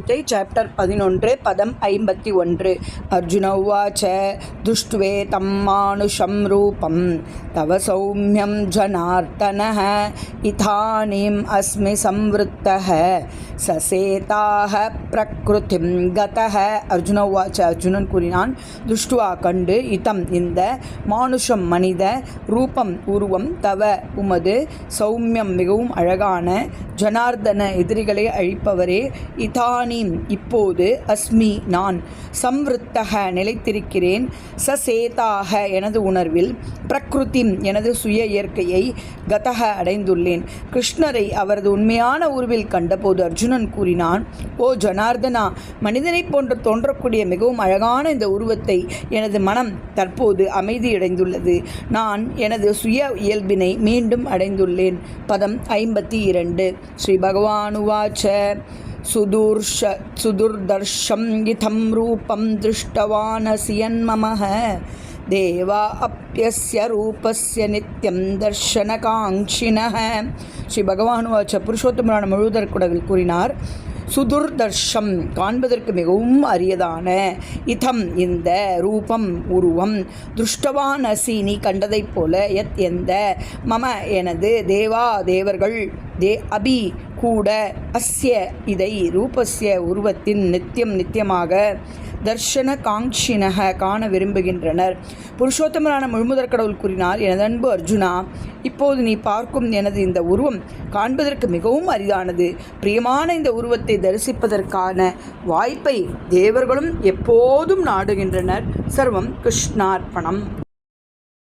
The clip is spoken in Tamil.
கீதை சாப்டர் 11 பதம் 51. அர்ஜுன உவாச்ச துஷ்ட்வே தம் மானுஷம் ரூபம் தவ சௌமியம் ஜனார்த்தனः இதானீம் அஸ்மி சம்வருத்தः சசேதாக பிரக்ருதிம் கதः. அர்ஜுன உவாச்ச, அர்ஜுனன் கூறினான், துஷ்டுவா கண்டு, இதம் இந்த, மானுஷம் மனித, ரூபம் உருவம், தவ உமது, சௌமியம் மிகவும் அழகான, ஜனார்தன எதிரிகளை அழிப்பவரே, இதானீம் இப்போது, அஸ்மி நான், சம்வருத்தக நிலைத்திருக்கிறேன், சசேதாக எனது உணர்வில், பிரக்ருதிம் எனது சுய இயற்கையை, கதக அடைந்துள்ளேன். கிருஷ்ணரை அவரது உண்மையான உருவில் கண்டபோது அர்ஜுனன் கூறினான், ஓ ஜனார்தனா, மனிதனைப் போன்று தோன்றக்கூடிய மிகவும் அழகான இந்த உருவத்தை எனது மனம் தற்போது அமைதியடைந்துள்ளது. நான் எனது சுய இயல்பினை மீண்டும் அடைந்துள்ளேன். பதம் 52. ஸ்ரீ பகவானுவாச்ச சுதுர்தர்ஷம் இதம் ரூபம் திருஷ்டவானசி யன்மமः தேவா அப்யஸ்ய ரூபஸ்ய நித்யம் தர்ஷனகாங்க்ஷிணः. ஸ்ரீ பகவானுவாச்ச, புருஷோத்தமரான முழுவதற்குடவில் கூறினார், சுதுர்தர்ஷம் காண்பதற்கு மிகவும் அரியதான, இதம் இந்த, ரூபம் உருவம், திருஷ்டவான் அசி நீ கண்டதைப் போல, யத் எந்த, மம எனது, தேவா தேவர்கள், அபி கூட, அஸ்ய இதை, ரூபஸ்ய உருவத்தின், நித்தியம் நித்தியமாக, தர்ஷன காங்க்ஷினக காண விரும்புகின்றனர். புருஷோத்தமரான முழுமுதற் கடவுள் கூறினார், எனது அன்பு அர்ஜுனா, இப்போது நீ பார்க்கும் எனது இந்த உருவம் காண்பதற்கு மிகவும் அரிதானது. பிரியமான இந்த உருவத்தை தரிசிப்பதற்கான வாய்ப்பை தேவர்களும் எப்போதும் நாடுகின்றனர். சர்வம் கிருஷ்ணார்ப்பணம்.